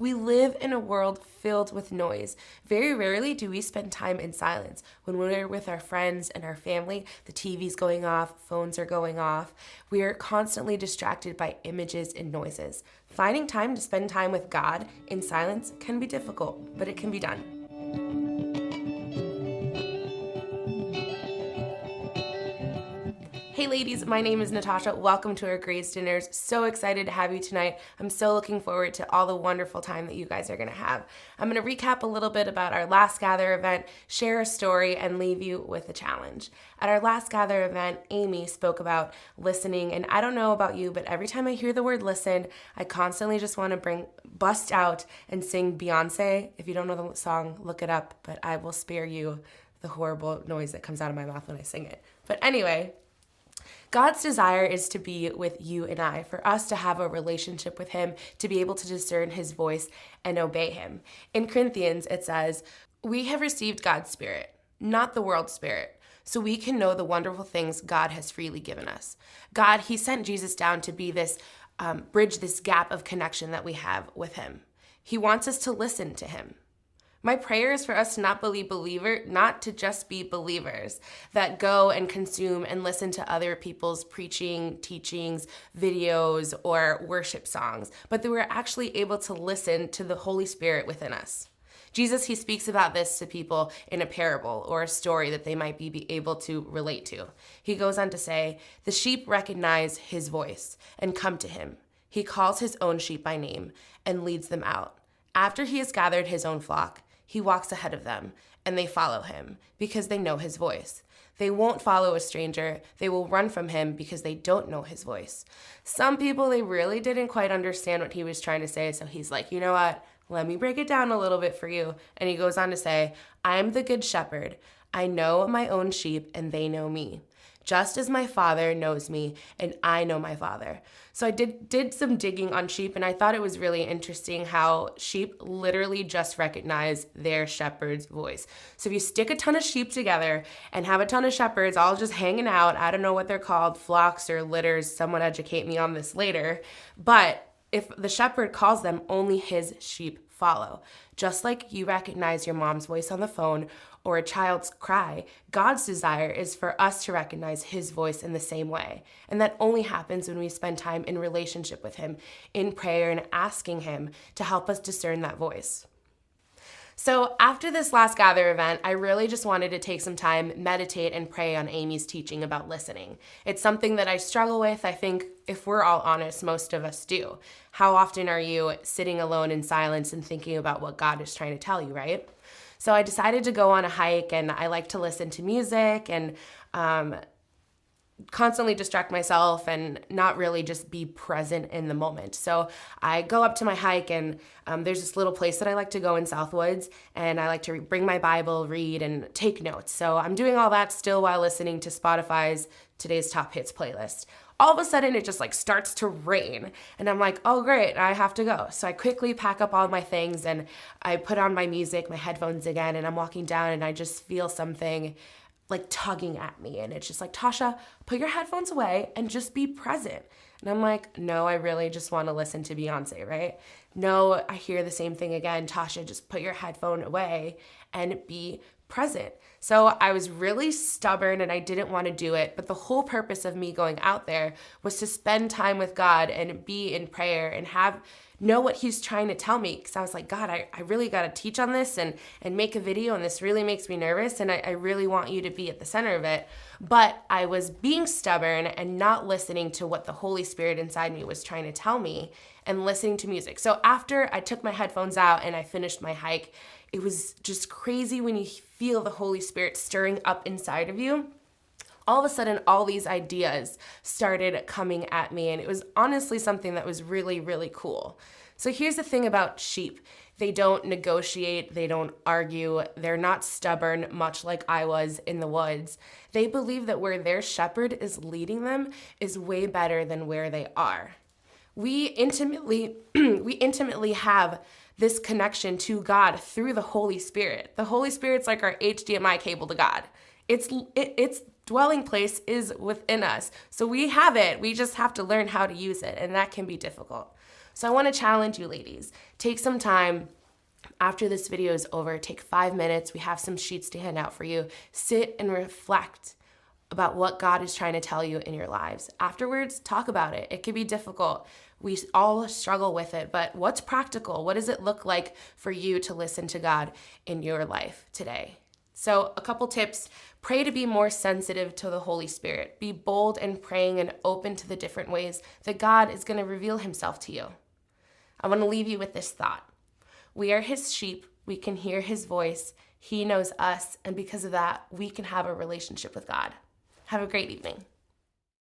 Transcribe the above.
We live in a world filled with noise. Very rarely do we spend time in silence. When we're with our friends and our family, the TV's going off, phones are going off. We are constantly distracted by images and noises. Finding time to spend time with God in silence can be difficult, but it can be done. Hey ladies, my name is Natasha. Welcome to our Graze dinners. So excited to have you tonight. I'm so looking forward to all the wonderful time that you guys are going to have. I'm going to recap a little bit about our last Gather event, share a story, and leave you with a challenge. At our last Gather event, Amy spoke about listening, and I don't know about you, but every time I hear the word listen, I constantly just want to bust out and sing Beyonce. If you don't know the song, look it up, but I will spare you the horrible noise that comes out of my mouth when I sing it. But anyway, God's desire is to be with you and I, for us to have a relationship with Him, to be able to discern His voice and obey Him. In Corinthians, it says, "We have received God's Spirit, not the world's spirit, so we can know the wonderful things God has freely given us." God, He sent Jesus down to be this bridge, this gap of connection that we have with Him. He wants us to listen to Him. My prayer is for us to not to just be believers that go and consume and listen to other people's preaching, teachings, videos, or worship songs, but that we're actually able to listen to the Holy Spirit within us. Jesus, He speaks about this to people in a parable or a story that they might be able to relate to. He goes on to say, "The sheep recognize His voice and come to Him. He calls His own sheep by name and leads them out. After He has gathered His own flock, He walks ahead of them, and they follow Him because they know His voice. They won't follow a stranger. They will run from Him because they don't know His voice." Some people, they really didn't quite understand what He was trying to say, so He's like, you know what? Let me break it down a little bit for you. And He goes on to say, "I am the good shepherd. I know my own sheep, and they know me, just as my Father knows me, and I know my Father." So I did some digging on sheep, and I thought it was really interesting how sheep literally just recognize their shepherd's voice. So if you stick a ton of sheep together and have a ton of shepherds all just hanging out, I don't know what they're called, flocks or litters, someone educate me on this later, but if the shepherd calls them, only his sheep follow. Just like you recognize your mom's voice on the phone or a child's cry, God's desire is for us to recognize His voice in the same way. And that only happens when we spend time in relationship with Him, in prayer, and asking Him to help us discern that voice. So after this last Gather event, I really just wanted to take some time, meditate, and pray on Amy's teaching about listening. It's something that I struggle with. I think if we're all honest, most of us do. How often are you sitting alone in silence and thinking about what God is trying to tell you, right? So I decided to go on a hike, and I like to listen to music and constantly distract myself and not really just be present in the moment. So I go up to my hike, and there's this little place that I like to go in Southwoods, and I like to bring my Bible, read, and take notes. So I'm doing all that still while listening to Spotify's Today's Top Hits playlist. All of a sudden, it just starts to rain, and I'm like, oh great, I have to go. So I quickly pack up all my things, and I put on my music, my headphones again, and I'm walking down, and I just feel something tugging at me, and it's just like, Tasha, put your headphones away and just be present. And I'm like, no, I really just want to listen to Beyonce, right? No, I hear the same thing again. Tasha, just put your headphone away and be present. So I was really stubborn and I didn't want to do it, but the whole purpose of me going out there was to spend time with God and be in prayer and know what He's trying to tell me, because I was like, God, I really got to teach on this and make a video, and this really makes me nervous, and I really want you to be at the center of it. But I was being stubborn and not listening to what the Holy Spirit inside me was trying to tell me, and listening to music. So after I took my headphones out and I finished my hike, it was just crazy when you feel the Holy Spirit stirring up inside of you. All of a sudden, all these ideas started coming at me, and it was honestly something that was really, really cool. So here's the thing about sheep. They don't negotiate, they don't argue, they're not stubborn, much like I was in the woods. They believe that where their shepherd is leading them is way better than where they are. We intimately have this connection to God through the Holy Spirit. The Holy Spirit's like our HDMI cable to God. Its dwelling place is within us. So we have it. We just have to learn how to use it, and that can be difficult. So I want to challenge you ladies. Take some time after this video is over. Take 5 minutes. We have some sheets to hand out for you. Sit and reflect about what God is trying to tell you in your lives. Afterwards, talk about it. It can be difficult. We all struggle with it, but what's practical? What does it look like for you to listen to God in your life today? So a couple tips: pray to be more sensitive to the Holy Spirit. Be bold in praying and open to the different ways that God is going to reveal himself to you. I want to leave you with this thought. We are his sheep. We can hear his voice. He knows us. And because of that, we can have a relationship with God. Have a great evening.